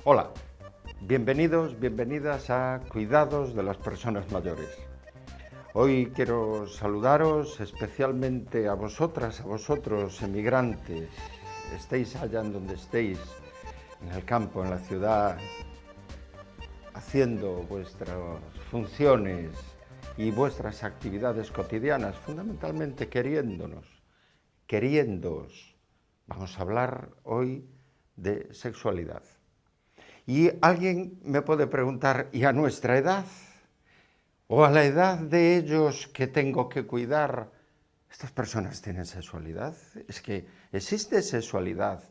Hola, bienvenidos, bienvenidas a Cuidados de las Personas Mayores. Hoy quiero saludaros especialmente a vosotras, a vosotros, emigrantes, estéis allá en donde estéis, en el campo, en la ciudad, haciendo vuestras funciones y vuestras actividades cotidianas, fundamentalmente queriéndoos. Vamos a hablar hoy de sexualidad. Y alguien me puede preguntar, ¿y a nuestra edad? ¿O a la edad de ellos que tengo que cuidar? ¿Estas personas tienen sexualidad? ¿Es que existe sexualidad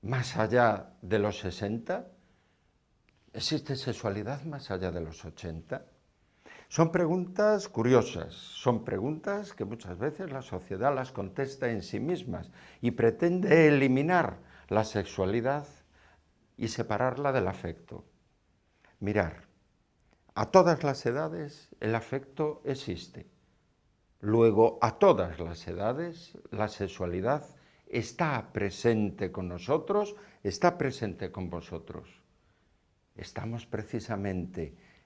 más allá de los 60? ¿Existe sexualidad más allá de los 80? Son preguntas curiosas, son preguntas que muchas veces la sociedad las contesta en sí mismas y pretende eliminar la sexualidad y separarla del afecto. Mirar, a todas las edades el afecto existe. Luego, a todas las edades la sexualidad está presente con nosotros, está presente con vosotros.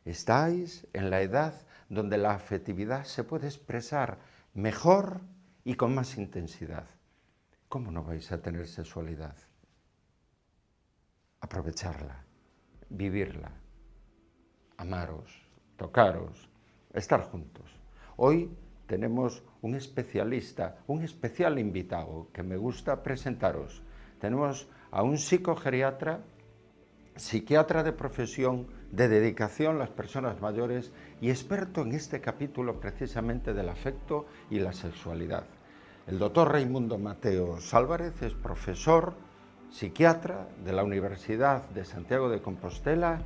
Estáis en la edad donde la afectividad se puede expresar mejor y con más intensidad. ¿Cómo no vais a tener sexualidad? Aprovecharla, vivirla, amaros, tocaros, estar juntos. Hoy tenemos un especialista, un especial invitado que me gusta presentaros. Tenemos a un psicogeriatra, psiquiatra de profesión, de dedicación a las personas mayores y experto en este capítulo precisamente del afecto y la sexualidad. El doctor Raimundo Mateos Álvarez es profesor, psiquiatra de la Universidad de Santiago de Compostela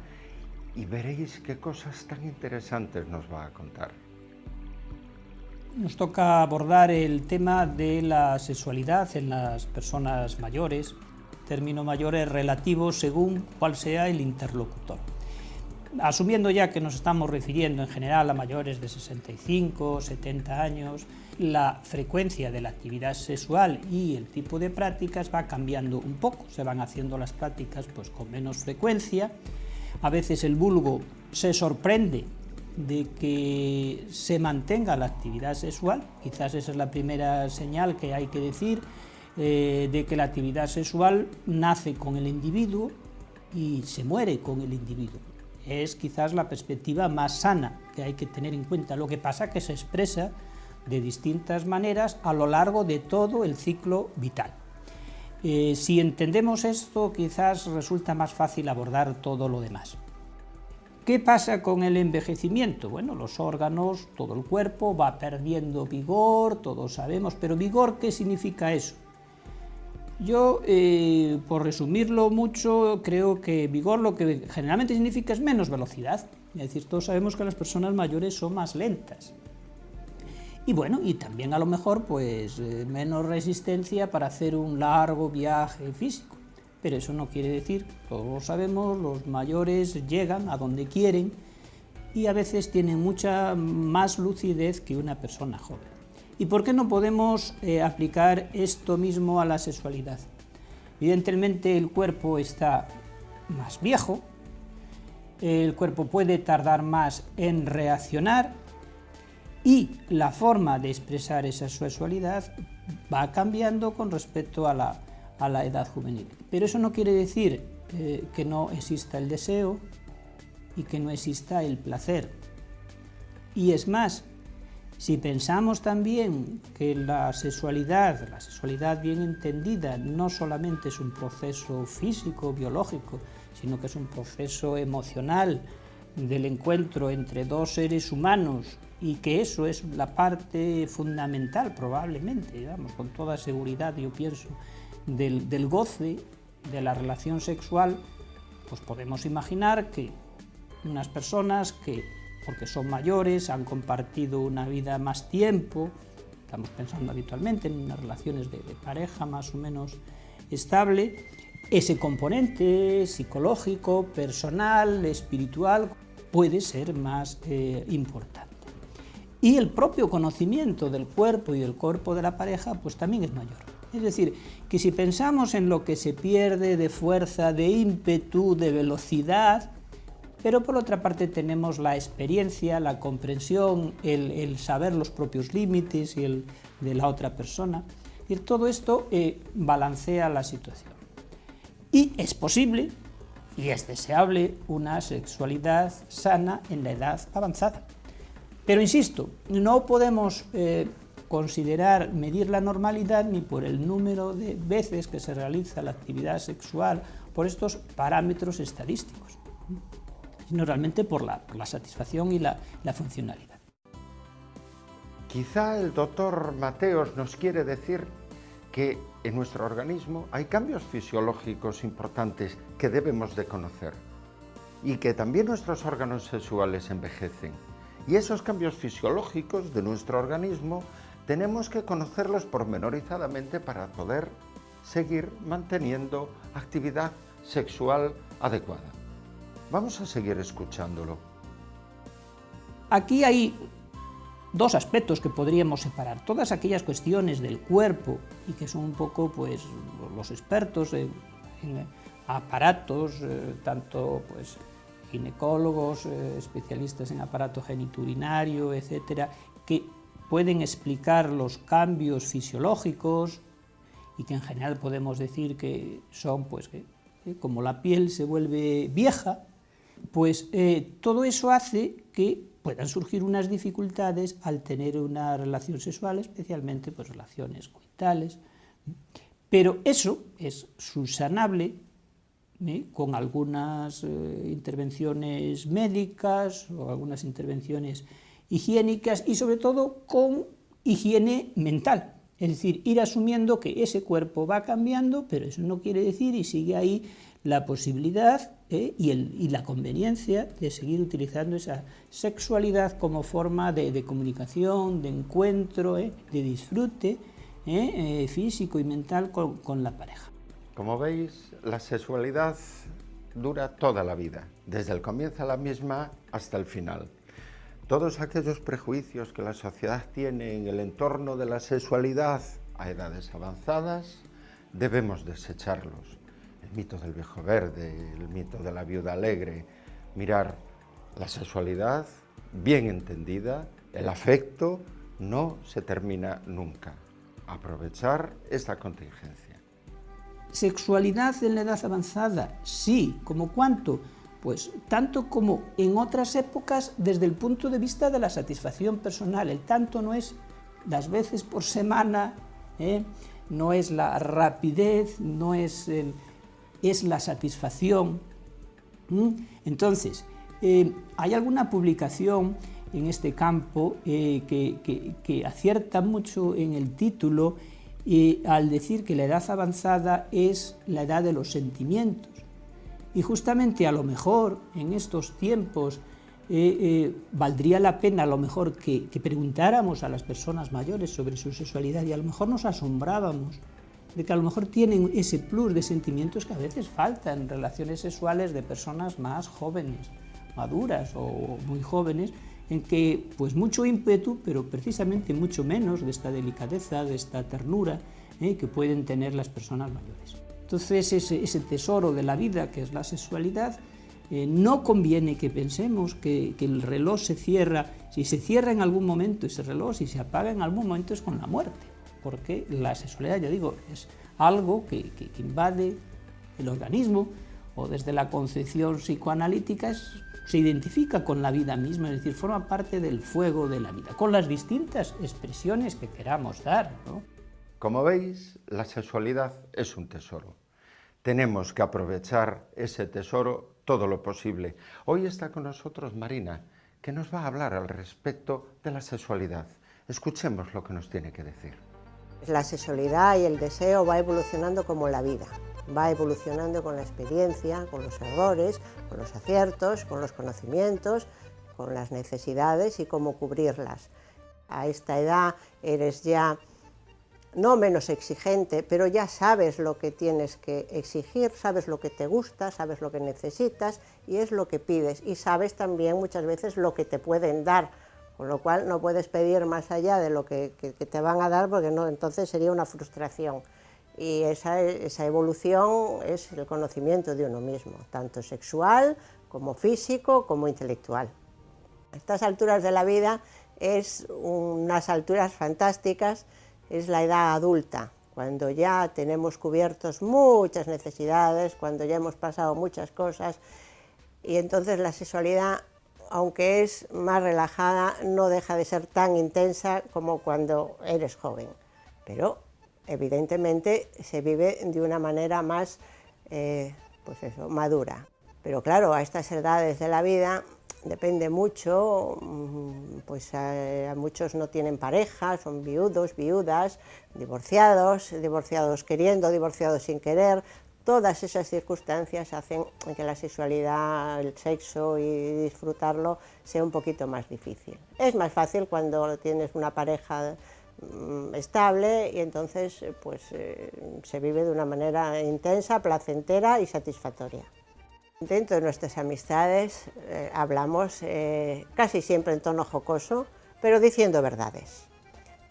y veréis qué cosas tan interesantes nos va a contar. Nos toca abordar el tema de la sexualidad en las personas mayores. Término mayor es relativo según cuál sea el interlocutor. Asumiendo ya que nos estamos refiriendo en general a mayores de 65, 70 años, la frecuencia de la actividad sexual y el tipo de prácticas va cambiando un poco. Se van haciendo las prácticas pues con menos frecuencia. A veces el vulgo se sorprende de que se mantenga la actividad sexual. Quizás esa es la primera señal que hay que decir, de que la actividad sexual nace con el individuo y se muere con el individuo. Es quizás la perspectiva más sana que hay que tener en cuenta. Lo que pasa es que se expresa de distintas maneras a lo largo de todo el ciclo vital. Si entendemos esto, quizás resulta más fácil abordar todo lo demás. ¿Qué pasa con el envejecimiento? Bueno, los órganos, todo el cuerpo va perdiendo vigor, todos sabemos, pero vigor, ¿qué significa eso? Yo, por resumirlo mucho, creo que vigor lo que generalmente significa es menos velocidad. Es decir, todos sabemos que las personas mayores son más lentas. Y bueno, y también a lo mejor pues menos resistencia para hacer un largo viaje físico. Pero eso no quiere decir, todos lo sabemos, los mayores llegan a donde quieren y a veces tienen mucha más lucidez que una persona joven. ¿Y por qué no podemos aplicar esto mismo a la sexualidad? Evidentemente el cuerpo está más viejo, el cuerpo puede tardar más en reaccionar y la forma de expresar esa sexualidad va cambiando con respecto a la edad juvenil. Pero eso no quiere decir que no exista el deseo y que no exista el placer. Y es más, si pensamos también que la sexualidad bien entendida, no solamente es un proceso físico, biológico, sino que es un proceso emocional del encuentro entre dos seres humanos y que eso es la parte fundamental, probablemente, digamos, con toda seguridad, yo pienso, del goce de la relación sexual, pues podemos imaginar que unas personas que, porque son mayores, han compartido una vida más tiempo, estamos pensando habitualmente en unas relaciones de pareja más o menos estable, ese componente psicológico, personal, espiritual, puede ser más importante. Y el propio conocimiento del cuerpo y del cuerpo de la pareja pues también es mayor. Es decir, que si pensamos en lo que se pierde de fuerza, de ímpetu, de velocidad, pero por otra parte tenemos la experiencia, la comprensión, el saber los propios límites y el de la otra persona. Y todo esto balancea la situación. Y es posible y es deseable una sexualidad sana en la edad avanzada. Pero insisto, no podemos considerar, medir la normalidad ni por el número de veces que se realiza la actividad sexual, por estos parámetros estadísticos, sino realmente por la satisfacción y la funcionalidad. Quizá el doctor Mateos nos quiere decir que en nuestro organismo hay cambios fisiológicos importantes que debemos de conocer y que también nuestros órganos sexuales envejecen. Y esos cambios fisiológicos de nuestro organismo tenemos que conocerlos pormenorizadamente para poder seguir manteniendo actividad sexual adecuada. Vamos a seguir escuchándolo. Aquí hay dos aspectos que podríamos separar. Todas aquellas cuestiones del cuerpo y que son un poco pues, los expertos en aparatos, tanto pues, ginecólogos, especialistas en aparato genitourinario, etcétera, que pueden explicar los cambios fisiológicos y que en general podemos decir que son pues, como la piel se vuelve vieja, pues todo eso hace que puedan surgir unas dificultades al tener una relación sexual, especialmente pues, relaciones coitales. Pero eso es subsanable con algunas intervenciones médicas o algunas intervenciones higiénicas y sobre todo con higiene mental. Es decir, ir asumiendo que ese cuerpo va cambiando, pero eso no quiere decir, y sigue ahí la posibilidad y la conveniencia de seguir utilizando esa sexualidad como forma de comunicación, de encuentro, de disfrute físico y mental con la pareja. Como veis, la sexualidad dura toda la vida, desde el comienzo de la misma hasta el final. Todos aquellos prejuicios que la sociedad tiene en el entorno de la sexualidad a edades avanzadas, debemos desecharlos. El mito del viejo verde, el mito de la viuda alegre. Mirar, la sexualidad, bien entendida, el afecto, no se termina nunca. Aprovechar esta contingencia. ¿Sexualidad en la edad avanzada? Sí. ¿Cómo cuánto? Pues tanto como en otras épocas desde el punto de vista de la satisfacción personal. El tanto no es las veces por semana, no es la rapidez, no es, es la satisfacción. Entonces, hay alguna publicación en este campo que acierta mucho en el título al decir que la edad avanzada es la edad de los sentimientos. Y justamente a lo mejor en estos tiempos valdría la pena a lo mejor que preguntáramos a las personas mayores sobre su sexualidad y a lo mejor nos asombrábamos de que a lo mejor tienen ese plus de sentimientos que a veces faltan en relaciones sexuales de personas más jóvenes, maduras o muy jóvenes, en que pues mucho ímpetu, pero precisamente mucho menos de esta delicadeza, de esta ternura que pueden tener las personas mayores. Entonces ese tesoro de la vida que es la sexualidad, no conviene que pensemos que el reloj se cierra, si se cierra en algún momento ese reloj, si se apaga en algún momento es con la muerte, porque la sexualidad, ya digo, es algo que invade el organismo, o desde la concepción psicoanalítica se identifica con la vida misma, es decir, forma parte del fuego de la vida, con las distintas expresiones que queramos dar, ¿no? Como veis, la sexualidad es un tesoro. Tenemos que aprovechar ese tesoro todo lo posible. Hoy está con nosotros Marina, que nos va a hablar al respecto de la sexualidad. Escuchemos lo que nos tiene que decir. La sexualidad y el deseo va evolucionando como la vida. Va evolucionando con la experiencia, con los errores, con los aciertos, con los conocimientos, con las necesidades y cómo cubrirlas. A esta edad eres ya no menos exigente, pero ya sabes lo que tienes que exigir, sabes lo que te gusta, sabes lo que necesitas y es lo que pides. Y sabes también muchas veces lo que te pueden dar, con lo cual no puedes pedir más allá de lo que te van a dar porque no, entonces sería una frustración. y esa evolución es el conocimiento de uno mismo, tanto sexual como físico como intelectual. A estas alturas de la vida es unas alturas fantásticas, es la edad adulta, cuando ya tenemos cubiertos muchas necesidades, cuando ya hemos pasado muchas cosas, y entonces la sexualidad, aunque es más relajada, no deja de ser tan intensa como cuando eres joven, pero evidentemente se vive de una manera más madura. Pero claro, a estas edades de la vida depende mucho, pues muchos no tienen pareja, son viudos, viudas, divorciados, divorciados queriendo, divorciados sin querer. Todas esas circunstancias hacen que la sexualidad, el sexo y disfrutarlo sea un poquito más difícil. Es más fácil cuando tienes una pareja estable y entonces pues, se vive de una manera intensa, placentera y satisfactoria. Dentro de nuestras amistades hablamos casi siempre en tono jocoso, pero diciendo verdades.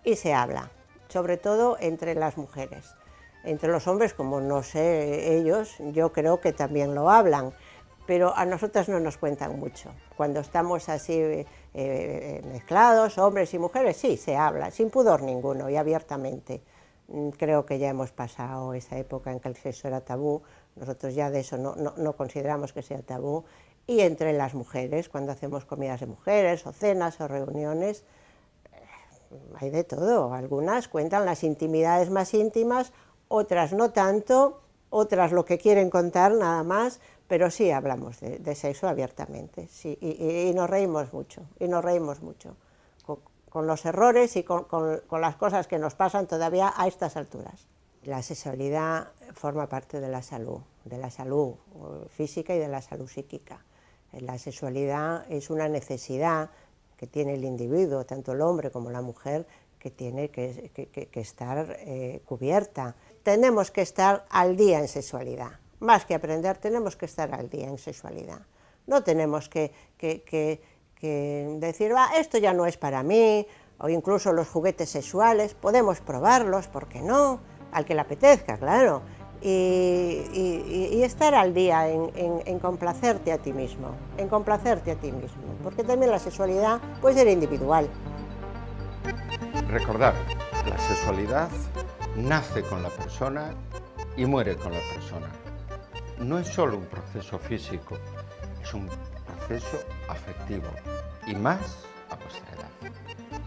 Y se habla, sobre todo entre las mujeres. Entre los hombres, como no sé ellos, yo creo que también lo hablan, pero a nosotras no nos cuentan mucho. Cuando estamos así mezclados, hombres y mujeres, sí, se habla, sin pudor ninguno y abiertamente. Creo que ya hemos pasado esa época en que el sexo era tabú, nosotros ya de eso no consideramos que sea tabú, y entre las mujeres, cuando hacemos comidas de mujeres, o cenas, o reuniones, hay de todo. Algunas cuentan las intimidades más íntimas, otras no tanto, otras lo que quieren contar nada más, pero sí hablamos de sexo abiertamente, sí, y nos reímos mucho, con los errores y con las cosas que nos pasan todavía a estas alturas. La sexualidad forma parte de la salud física y de la salud psíquica. La sexualidad es una necesidad que tiene el individuo, tanto el hombre como la mujer, que tiene que estar cubierta. Tenemos que estar al día en sexualidad, más que aprender, tenemos que estar al día en sexualidad. No tenemos que decir, esto ya no es para mí, o incluso los juguetes sexuales, podemos probarlos, ¿por qué no? Al que le apetezca, claro, y estar al día en complacerte a ti mismo, porque también la sexualidad puede ser individual. Recordar, la sexualidad nace con la persona y muere con la persona. No es solo un proceso físico, es un proceso afectivo, y más a vuestra edad.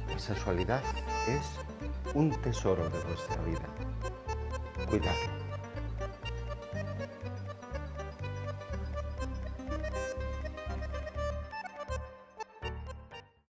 La sexualidad es un tesoro de vuestra vida. Cuidadlo.